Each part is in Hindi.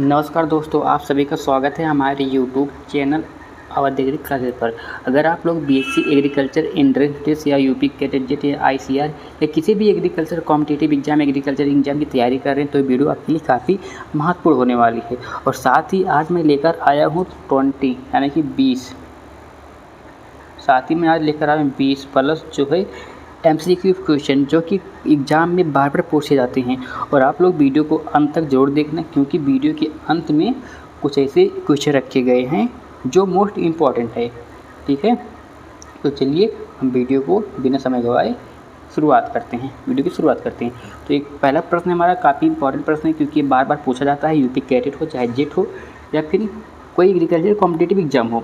नमस्कार दोस्तों, आप सभी का स्वागत है हमारे YouTube channel Awadh agri classes पर। अगर आप लोग बीएससी एग्रीकल्चर एंट्रेंस टेस्ट या यूपी कैडेट या आईसीआर या किसी भी agriculture competitive exam agriculture exam की तैयारी कर रहे हैं तो ये वीडियो आपके लिए काफ़ी महत्वपूर्ण होने वाली है। और साथ ही आज मैं लेकर आया हूँ 20 यानी कि 20, साथ ही मैं आज लेकर आया हूँ 20 प्लस जो है MCQ क्वेश्चन जो कि एग्ज़ाम में बार बार पूछे जाते हैं। और आप लोग वीडियो को अंत तक जरूर देखना, क्योंकि वीडियो के अंत में कुछ ऐसे क्वेश्चन रखे गए हैं जो मोस्ट इम्पॉर्टेंट है। ठीक है, तो चलिए हम वीडियो को बिना समय गवाए शुरुआत करते हैं, वीडियो की शुरुआत करते हैं। तो एक पहला प्रश्न हमारा काफ़ी इंपॉर्टेंट प्रश्न है, क्योंकि बार बार पूछा जाता है। यूपी कैडेट हो चाहे जेट हो या फिर कोई एग्रीकल्चर कॉम्पिटिटिव एग्जाम हो,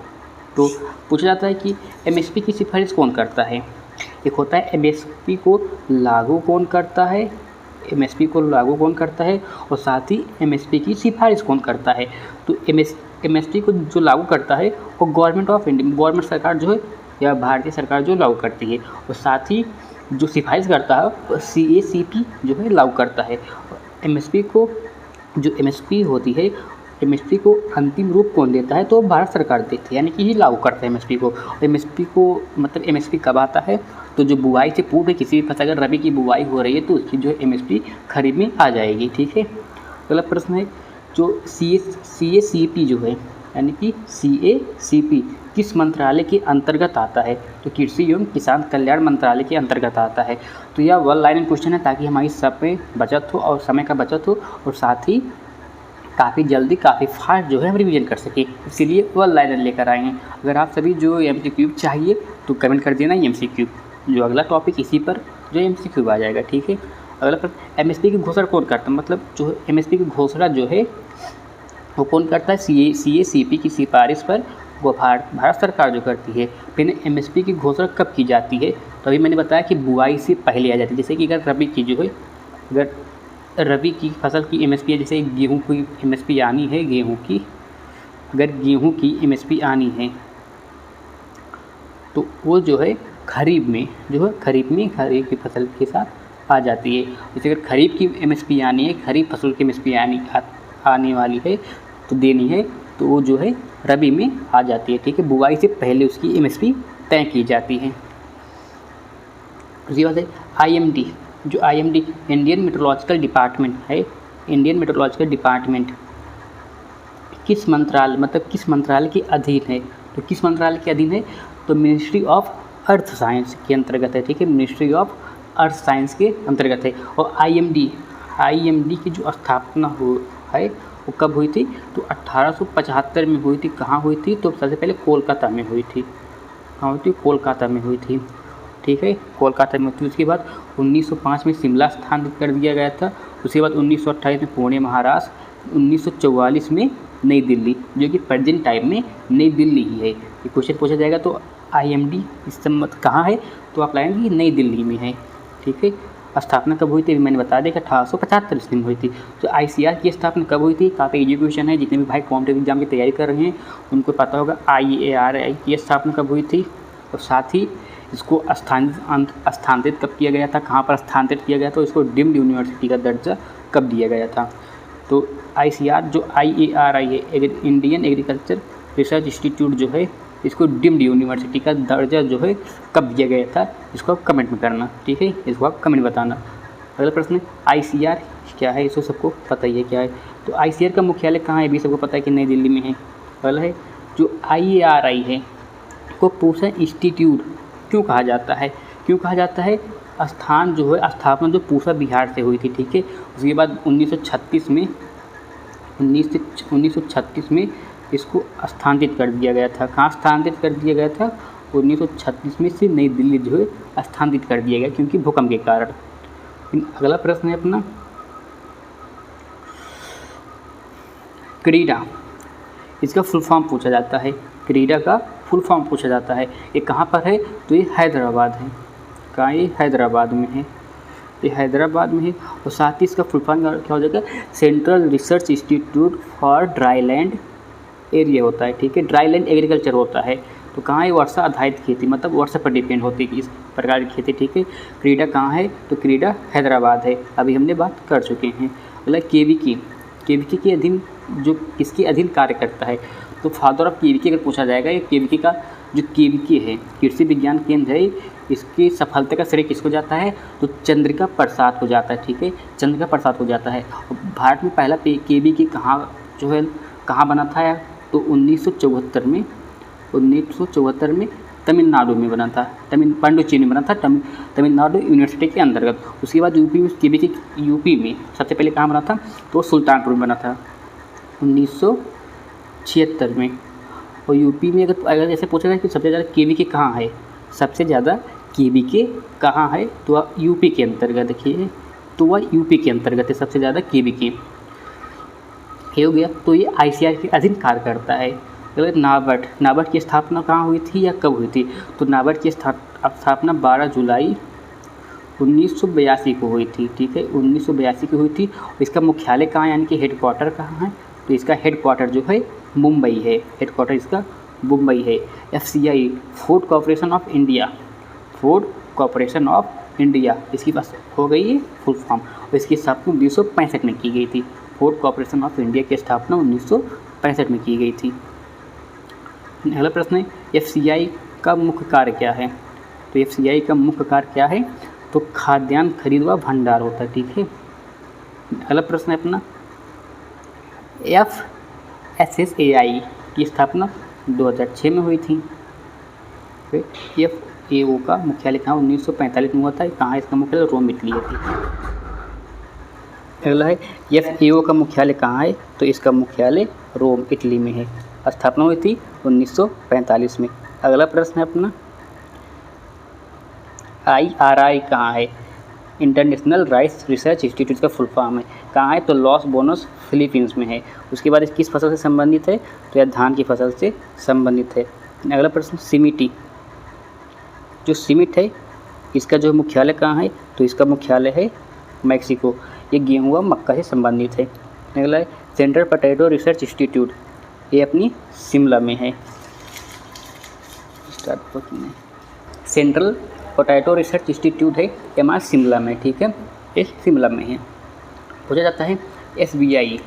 तो पूछा जाता है कि MSP की सिफारिश कौन करता है। एक होता है MSP को लागू कौन करता है, MSP को लागू कौन करता है, और साथ ही MSP की सिफारिश कौन करता है। तो MSP को जो लागू करता है वो गवर्नमेंट ऑफ इंडिया, गवर्नमेंट सरकार जो है या भारतीय सरकार जो लागू करती है। और साथ ही जो सिफारिश करता है वो CACP जो है लागू करता है। MSP को जो MSP होती है, MSP को अंतिम रूप कौन देता है, तो भारत सरकार देती है, यानी कि ये लागू करता है MSP को। MSP को मतलब MSP कब आता है, तो जो बुआई से पूर्व किसी भी फसल, अगर रबी की बुआई हो रही है तो उसकी जो MSP खरीद में आ जाएगी। ठीक है, अगला प्रश्न है जो CACP जो है, यानी कि CACP किस मंत्रालय के अंतर्गत आता है, तो कृषि एवं किसान कल्याण मंत्रालय के अंतर्गत आता है। तो यह वन लाइन क्वेश्चन है, ताकि हमारी समय बचत हो और समय का बचत हो, और साथ ही काफ़ी जल्दी काफ़ी फास्ट जो है हम रिवीजन कर सकें, इसीलिए वन लाइनर लेकर आए हैं। अगर आप सभी जो MCQ चाहिए तो कमेंट कर देना MCQ, जो अगला टॉपिक इसी पर जो MCQ आ जाएगा। ठीक है, अगला प्रश्न MSP की घोषणा कौन करता है, मतलब जो MSP की घोषणा जो है वो कौन करता है, CACP की सिफारिश पर वो भारत सरकार जो करती है। फिर MSP की घोषणा कब की जाती है, तो अभी मैंने बताया कि बुआई से पहले आ जाती है। जैसे कि अगर रबी की जो है, अगर रबी की फसल की MSP है, जैसे गेहूं की MSP आनी है, गेहूं की अगर गेहूं की MSP आनी है तो वो जो है खरीफ में जो है खरीफ की फसल के साथ आ जाती है। जैसे अगर खरीफ की MSP आनी है, खरीफ फसल की MSP आने वाली है तो देनी है, तो वो जो है रबी में आ जाती है। ठीक है, बुआई से पहले उसकी MSP तय की जाती है। दूसरी बात है IMD, जो IMD इंडियन मेट्रोलॉजिकल डिपार्टमेंट है, इंडियन मेट्रोलॉजिकल डिपार्टमेंट किस मंत्रालय, मतलब किस मंत्रालय के अधीन है, तो किस मंत्रालय के अधीन है, तो मिनिस्ट्री ऑफ अर्थ साइंस के अंतर्गत है। ठीक है, मिनिस्ट्री ऑफ अर्थ साइंस के अंतर्गत है। और IMD की जो स्थापना है वो कब हुई थी, तो 1875 में हुई थी। कहाँ हुई थी, तो सबसे पहले कोलकाता में हुई थी। कहाँ हुई थी, कोलकाता में हुई थी। ठीक है, कोलकाता में हुई थी। उसके बाद 1905 में शिमला स्थापित कर दिया गया था। उसके बाद 1928 में पुणे महाराष्ट्र, 1944 में नई दिल्ली, जो कि प्रेजेंट टाइम में नई दिल्ली ही है। ये क्वेश्चन पूछा जाएगा तो IMD इस समय कहाँ है, तो आप लाएंगे नई दिल्ली में है। ठीक है, स्थापना कब हुई थी मैंने बता दिया कि 1875 ईस्वी में हुई थी। तो ICAR की स्थापना कब हुई थी, काफ़ी इजी क्वेश्चन है, जितने भी भाई कॉम्पिटिटिव एग्जाम की तैयारी कर रहे हैं उनको पता होगा IARI की स्थापना कब हुई थी। और साथ ही इसको स्थानांतरित कब किया गया था, कहाँ पर स्थानांतरित किया गया था, तो इसको डीम्ड यूनिवर्सिटी का दर्जा कब दिया गया था। तो ICAR जो IARI है, इंडियन एग्रीकल्चर रिसर्च इंस्टीट्यूट जो है, इसको डीम्ड यूनिवर्सिटी का दर्जा जो है कब दिया गया था, इसको आप कमेंट में करना। ठीक है, इसको आप कमेंट बताना। अगला प्रश्न ICAR क्या है, इसको सबको पता ही है क्या है। तो ICAR का मुख्यालय कहाँ है, भी सबको पता है कि नई दिल्ली में है। अगला है जो IARI है को पूसा इंस्टीट्यूट क्यों कहा जाता है, स्थापना जो पूसा बिहार से हुई थी। ठीक है, उसके बाद 1936 में इसको स्थानांतरित कर दिया गया था। कहाँ स्थानांतरित कर दिया गया था, 1936 में से नई दिल्ली जो है स्थानांतरित कर दिया गया, क्योंकि भूकंप के कारण। अगला प्रश्न है अपना क्रीडा, इसका फुल फॉर्म पूछा जाता है। क्रीडा का फुल फॉर्म पूछा जाता है। ये कहाँ पर है, तो ये हैदराबाद है। कहाँ, ये हैदराबाद में है, ये हैदराबाद में है। और साथ ही इसका फुल फॉर्म क्या हो जाएगा, central research institute for dryland area होता है। ठीक है, ड्राईलैंड एग्रीकल्चर होता है। तो कहाँ है, वर्षा आधारित खेती, मतलब वर्षा पर डिपेंड होती है इस प्रकार की खेती। ठीक है, क्रीडा कहाँ है, तो क्रीडा हैदराबाद है, अभी हमने बात कर चुके हैं। अगला KVK के अधीन जो किसके अधीन कार्य करता है। तो फादर ऑफ केवीके अगर पूछा जाएगा, ये केवीके का जो केवीके है, कृषि विज्ञान केंद्र है, इसकी सफलता का श्रेय किसको जाता है, तो चंद्रिका प्रसाद को जाता है। ठीक है, चंद्रिका प्रसाद को जाता है। भारत में पहला केवीके कहाँ जो है कहाँ बना था, तो 1974 में तमिलनाडु में बना था, पांडुचेरी में बना था, तमिलनाडु यूनिवर्सिटी के अंतर्गत। उसके बाद यूपी में केवीके यूपी में सबसे पहले कहाँ बना था, तो सुल्तानपुर में बना था 1976 में। और यूपी में अगर जैसे पूछा जाए कि सबसे ज़्यादा केवीके कहाँ है, सबसे ज़्यादा केवीके कहाँ है, तो वह यूपी के अंतर्गत, देखिए तो वह यूपी के अंतर्गत है सबसे ज़्यादा केवीके। ये हो गया। तो ये आईसीआर के अधीन कार्य करता है। अगर नाबार्ड की स्थापना कहाँ हुई थी या कब हुई थी, तो नाबार्ड की स्थापना 12 जुलाई 1982 को हुई थी। ठीक है, 1982 को हुई थी। इसका मुख्यालय कहाँ है, यानी कि हेडक्वार्टर कहाँ है, तो इसका हेडक्वार्टर जो है मुंबई है, हेडक्वार्टर इसका मुंबई है। FCI, food corporation of India, food corporation of India, इसकी पास हो गई है फुल फॉर्म। और इसकी स्थापना 1965 में की गई थी। फूड कॉर्पोरेशन ऑफ इंडिया की स्थापना 1965 में की गई थी। अगला प्रश्न है, एफसीआई का मुख्य कार्य क्या है, तो एफसीआई का मुख्य कार्य क्या है, तो खाद्यान्न खरीद व भंडार होता है। ठीक है, अगला प्रश्न है अपना, FSSAI की स्थापना 2006 में हुई थी। FAO का मुख्यालय कहाँ 1945 में हुआ था, कहाँ इसका मुख्यालय, रोम इटली है। अगला है, FAO का मुख्यालय कहाँ है, तो इसका मुख्यालय रोम इटली में है। स्थापना हुई थी 1945 में। अगला प्रश्न है अपना, IRI कहाँ है, इंटरनेशनल राइस रिसर्च इंस्टीट्यूट का फुल फॉर्म है, कहाँ है, तो लॉस बोनस फिलीपींस में है। उसके बाद किस फसल से संबंधित है, तो यह धान की फसल से संबंधित है। अगला प्रश्न, सिमिटी, जो सीमिट है इसका जो मुख्यालय कहाँ है, तो इसका मुख्यालय है मैक्सिको। ये गेहूँ व मक्का से संबंधित है। अगला है, सेंट्रल पोटैटो रिसर्च इंस्टीट्यूट, ये अपनी शिमला में है। सेंट्रल पोटैटो रिसर्च इंस्टीट्यूट है, ये हमारा शिमला में। ठीक है, ये शिमला में है। पूछा जाता है SBI,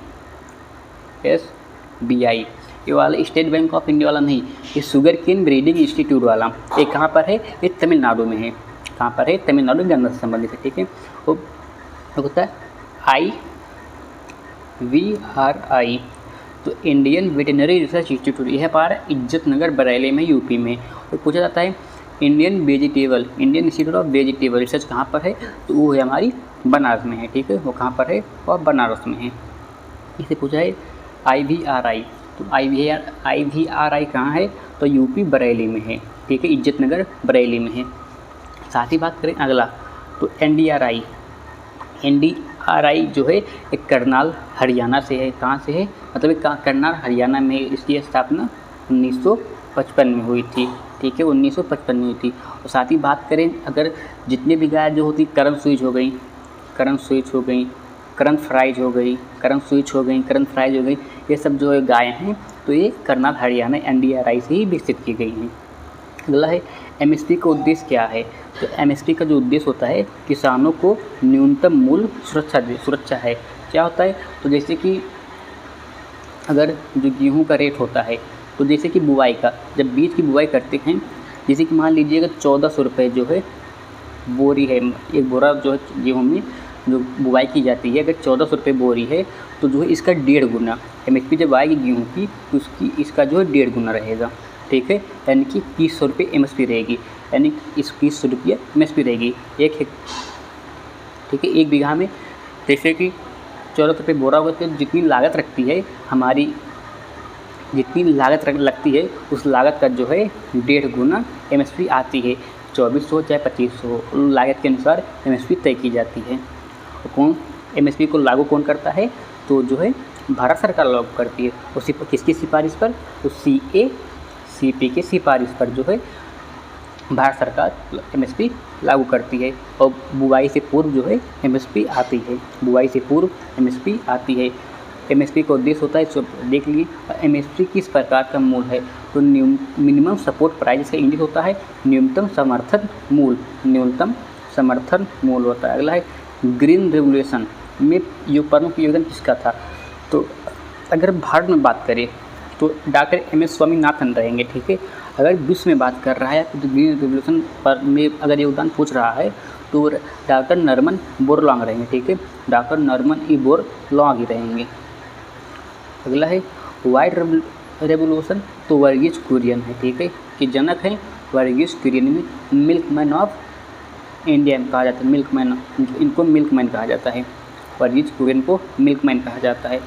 ये वाला स्टेट बैंक ऑफ इंडिया वाला नहीं, ये शुगर केन ब्रीडिंग इंस्टीट्यूट वाला, ये कहाँ पर है, ये तमिलनाडु में है। कहाँ पर है, तमिलनाडु गन्ना से संबंधित है। ठीक है, वो होता है IVRI, तो इंडियन वेटनरी रिसर्च इंस्टीट्यूट, यह पर इज्जतनगर बरेली में, यूपी में। और पूछा जाता है Indian institute of vegetable research कहाँ पर है, तो वो है हमारी बनारस में है। ठीक है, वो कहाँ पर है, और बनारस में है। इसे पूछा है IVRI, तो IVRI कहाँ है, तो यूपी बरेली में है। ठीक है, इज्जतनगर बरेली में है। साथ ही बात करें अगला, तो NDRI जो है एक करनाल हरियाणा से है। कहाँ से है, मतलब एक करनाल हरियाणा में, इसकी स्थापना 1955 में हुई थी। ठीक है, 1955 में हुई थी। और साथ ही बात करें अगर जितने भी गाय जो होती, करन स्विच हो गई, करन फ्राइज हो गई, ये सब जो गाय हैं, तो ये करनाल हरियाणा NDRI से ही विकसित की गई हैं। अगला है, MSP का उद्देश्य क्या है, तो MSP का जो उद्देश्य होता है, किसानों को न्यूनतम मूल्य सुरक्षा है। क्या होता है, तो जैसे कि अगर जो गेहूं का रेट होता है, तो जैसे कि बुआई का, जब बीज की बुआई करते हैं, जैसे कि मान लीजिए अगर 1400 रुपये जो है बोरी है, एक बोरा जो है गेहूँ में जो बुआई की जाती है, अगर 1400 रुपये बोरी है, तो जो है इसका 1.5 गुना MSP जब आएगी गेहूँ की, तो इसका जो है 1.5 गुना रहेगा। ठीक है, यानी कि 2100 रुपये MSP रहेगी, यानी इस 2100 रुपये MSP रहेगी ठीक है, 1 बीघा में। जैसे कि 1400 रुपये बोरा होगा, तो जितनी लागत रखती है हमारी, लगती है, उस लागत का जो है 1.5 गुना MSP आती है। 2400 चाहे 2500, लागत के अनुसार MSP तय की जाती है। और कौन MSP को लागू कौन करता है, तो जो है भारत सरकार लागू करती है। उसी पर किसकी सिफारिश पर, तो CP की सिफारिश पर जो है भारत सरकार MSP लागू करती है। और बुआई से पूर्व जो है MSP आती है, MSP का उद्देश्य होता है, इसको देख लीजिए। MSP किस प्रकार का मूल्य है, तो मिनिमम सपोर्ट प्राइस, इसका इंग्लिश होता है न्यूनतम समर्थन मूल्य होता है। अगला है, ग्रीन रेवोल्यूशन में प्रमुख योगदान किसका था, तो अगर भारत में बात करें तो डॉक्टर MS स्वामीनाथन रहेंगे, ठीक है। अगर विश्व में बात कर रहा है तो ग्रीन रेवोल्यूशन पर में अगर योगदान पूछ रहा है तो डॉक्टर नॉर्मन बोरलॉन्ग रहेंगे, ठीक है। डॉक्टर नॉर्मन ई बोरलॉन्ग ही रहेंगे। अगला है वाइट रेवोल्यूशन, तो वर्गीज कुरियन है, ठीक है, कि जनक है वर्गीज कुरियन में मिल्कमैन ऑफ इंडिया कहा जाता है, मिल्कमैन, इनको मिल्कमैन कहा जाता है, वर्गीज कुरियन को मिल्कमैन कहा जाता है।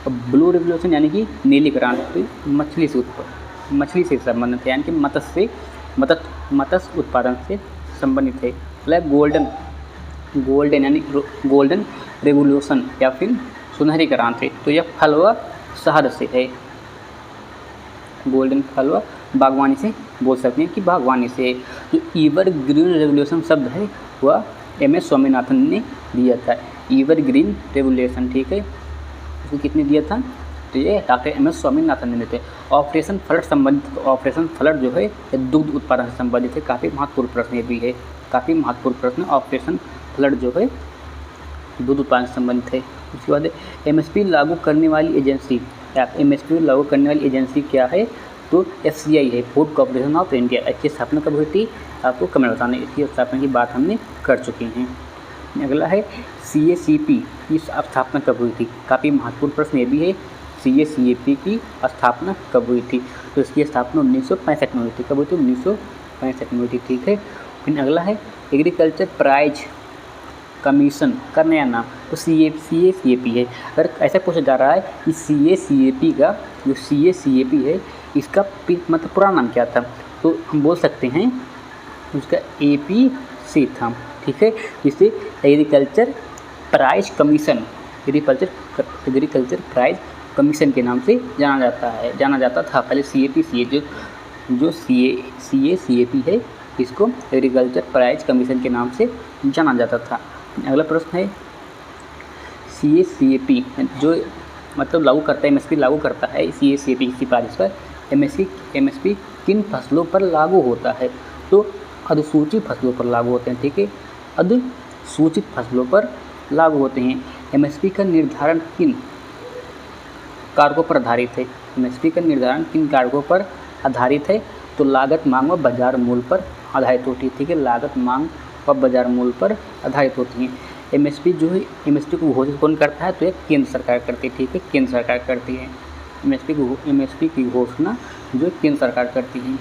और ब्लू रेवोल्यूशन यानी कि नीली क्रांति मछली से संबंधित है, यानी कि मत्स्य उत्पादन से संबंधित है। मतलब गोल्डन यानी गोल्डन रेवोल्यूशन या फिर सुनहरी क्रांति, तो यह फल व शहद से है। गोल्डन फल व बागवानी से बोल सकते हैं कि बागवानी से। जो ईवर ग्रीन रेवोल्यूशन शब्द है वह MS स्वामीनाथन ने दिया था, ईवर ग्रीन रेवोल्यूशन, ठीक है। उसको कितने दिया था, तो ये डॉक्टर MS स्वामीनाथन ने दिए थे। ऑपरेशन फ्लड संबंधित, ऑपरेशन फ्लड जो है ये दुग्ध उत्पादन से संबंधित है, काफ़ी महत्वपूर्ण प्रश्न ये भी है, काफ़ी महत्वपूर्ण प्रश्न। ऑपरेशन फ्लड जो है दूध उत्पादन से संबंधित है। उसके बाद MSP लागू करने वाली एजेंसी, MSP लागू करने वाली एजेंसी क्या है, तो FCI है, फूड कॉर्पोरेशन ऑफ इंडिया। इसकी स्थापना कब हुई थी, आपको कमेंट बताना, इसकी स्थापना की बात हमने कर चुके हैं। अगला है CACP की स्थापना कब हुई थी, काफ़ी महत्वपूर्ण प्रश्न ये भी है। CACP की स्थापना कब हुई थी, तो इसकी स्थापना 1965 में हुई थी। कब हुई थी, 1965 में हुई थी, ठीक है। फिर अगला है एग्रीकल्चर प्राइज कमीशन का नया नाम, तो CACP है। अगर ऐसा पूछा जा रहा है कि CACP का जो CACP है इसका मतलब पुराना नाम क्या था, तो हम बोल सकते हैं उसका APC था, ठीक है। जिसे agriculture price commission, agriculture price commission के नाम से जाना जाता था पहले। CAPC जो CACP है इसको एग्रीकल्चर प्राइज कमीशन के नाम से जाना जाता था। अगला प्रश्न है CACP जो मतलब लागू करता है, MSP लागू करता है, CACP की सिफारिश पर MSP किन फसलों पर लागू होता है, तो अधिसूचित फसलों पर लागू होते हैं, ठीक है। अधिसूचित फसलों पर लागू होते हैं। MSP का निर्धारण किन कारकों पर आधारित है, MSP का निर्धारण किन कारकों पर आधारित है, तो लागत, मांग व बाजार मूल्य पर आधारित होती है, ठीक है। लागत, मांग व बाजार मूल्य पर आधारित होती हैं। MSP जो है, MSP को घोषित कौन करता है, तो एक केंद्र सरकार करती है, ठीक है, केंद्र सरकार करती है। MSP की घोषणा जो केंद्र सरकार करती है।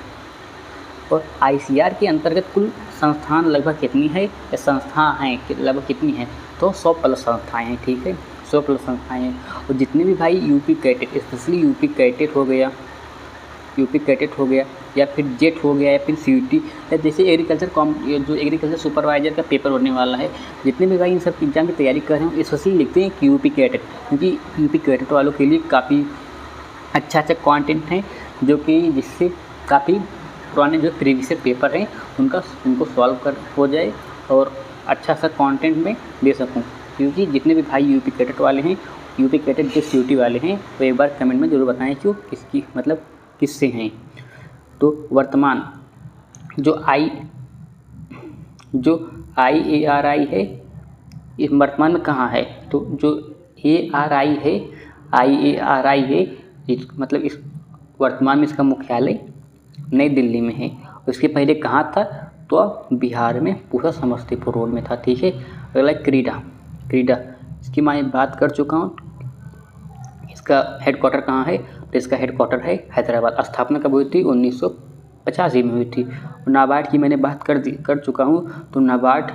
और ICR के अंतर्गत कुल संस्थान लगभग कितनी है, या संस्थाएं हैं लगभग कितनी है, तो 100+ संस्थाएं हैं, ठीक है, 100+ संस्थाएं हैं। और जितने भी भाई UP cadet, specially UP cadet हो गया या फिर जेट हो गया या फिर CUT, या जैसे जो एग्रीकल्चर सुपरवाइजर का पेपर होने वाला है, जितने भी भाई इन सब एग्जाम की तैयारी कर रहे हैं स्पेशली लिखते हैं कि यूपी कैडेट, क्योंकि यूपी कैडेट वालों के लिए काफ़ी अच्छा कंटेंट है, जो कि जिससे काफ़ी पुराने जो प्रीवियस पेपर हैं उनको सॉल्व कर हो जाए और अच्छा सा कंटेंट में दे सकूं। क्योंकि जितने भी भाई यूपी कैडेट वाले हैं, यूपी कैडेट जो CUT वाले हैं, वो एक बार कमेंट में ज़रूर बताएं कि वो किससे हैं। तो वर्तमान जो IARI है इस वर्तमान में कहाँ है, तो जो IARI है इस वर्तमान में इसका मुख्यालय नई दिल्ली में है। उसके पहले कहाँ था, तो बिहार में पूरा समस्तीपुर रोड में था, ठीक है। अगला क्रीडा, इसकी मैं बात कर चुका हूँ। इसका हेडक्वार्टर कहाँ है, तो इसका हेडक्वार्टर है हैदराबाद। स्थापना कब हुई थी, 1985 में हुई थी। नाबार्ड की मैंने बात कर चुका हूँ। तो नाबार्ड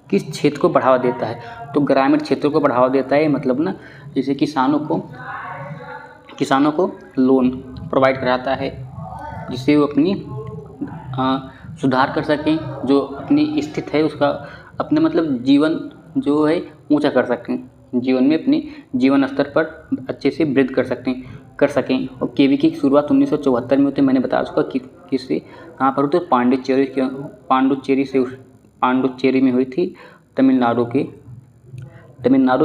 किस क्षेत्र को बढ़ावा देता है, तो ग्रामीण क्षेत्रों को बढ़ावा देता है, मतलब ना जैसे किसानों को लोन प्रोवाइड कराता है, जिससे वो अपनी सुधार कर सकें, जो अपनी स्थिति है उसका अपने मतलब जीवन जो है ऊंचा कर सकें, जीवन में अपने जीवन स्तर पर अच्छे से वृद्धि कर सकें। और KV की शुरुआत 1974 में होती है, मैंने बता चुका किससे कहाँ पर होती है, पांडुचेरी में हुई थी, तमिलनाडु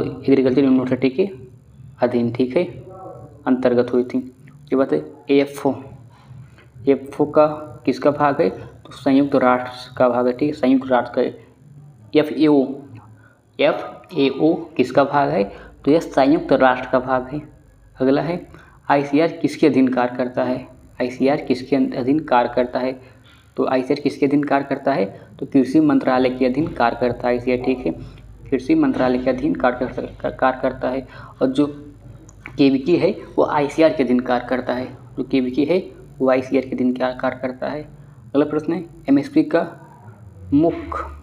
एग्रीकल्चर यूनिवर्सिटी के अधीन, ठीक है, अंतर्गत हुई थी। ये बात है AFO का किसका भाग है, तो संयुक्त राष्ट्र का भाग है, ठीक है, संयुक्त राष्ट्र का। FAO किसका भाग है, तो यह संयुक्त राष्ट्र का भाग है, अगला है आईसीआर किसके अधीन कार्य करता है। आईसीआर किसके अधीन कार्य करता है, तो आईसीआर किसके अधीन कार्य करता है, तो कृषि मंत्रालय के अधीन कार्य करता है आईसीआर। ठीक है, कृषि मंत्रालय के अधीन कार्य करता है। और जो केवीके है वो आईसीआर के अधीन कार्य करता है, जो केवीके है वो आईसीआर के अधीन कार्य करता है। अगला प्रश्न है एमएसपी का मुख्य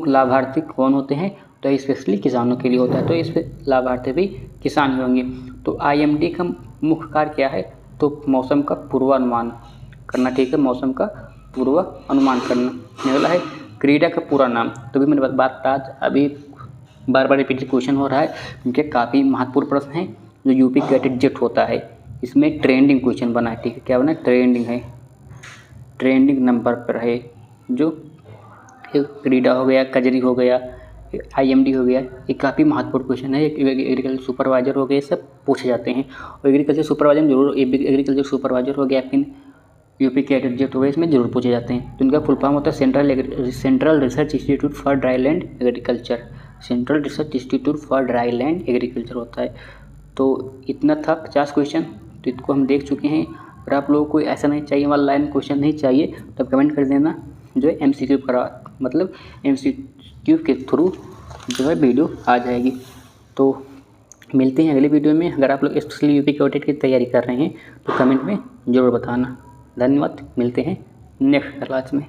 लाभार्थी कौन होते हैं, तो स्पेशली किसानों के लिए होता है, तो इस पर लाभार्थी भी किसान होंगे। तो आईएमडी का मुख्य कार्य क्या है, तो मौसम का पूर्वानुमान करना। ठीक है, मौसम का पूर्वानुमान करना। अगला है क्रीडा का पूरा नाम, तो भी मैंने बात आज अभी बार बार रिपीटेड क्वेश्चन हो रहा है क्योंकि काफ़ी महत्वपूर्ण प्रश्न है जो यूपी कैडेट जेट होता है, इसमें ट्रेंडिंग क्वेश्चन बना है। ठीक है, क्या बना है, ट्रेंडिंग है, ट्रेंडिंग नंबर पर है। जो क्रीडा हो गया, कजरी हो गया, आईएमडी हो गया, ये काफ़ी महत्वपूर्ण क्वेश्चन है। एग्रीकल्चर सुपरवाइजर हो गए, सब पूछे जाते हैं। और एग्रीकल्चर सुपरवाइजर में जरूर, एग्रीकल्चर सुपरवाइजर हो गया फिर यूपी कैडेट जेट हो गया, इसमें जरूर पूछे जाते हैं। तो इनका फुल फॉर्म होता है central research institute for dryland agriculture. Central research institute for dryland agriculture होता है। तो इतना था 50 क्वेश्चन, तो इसको हम देख चुके हैं। अगर आप लोगों को ऐसा नहीं चाहिए, वन लाइन क्वेश्चन नहीं चाहिए, तो आप कमेंट कर देना, जो है एमसीक्यू करा, मतलब एमसीक्यू के थ्रू जो है वीडियो आ जाएगी। तो मिलते हैं अगले वीडियो में। अगर आप लोग स्पेशली यूपी कैडेट की तैयारी कर रहे हैं तो कमेंट में ज़रूर बताना। धन्यवाद, मिलते हैं नेक्स्ट क्लास में।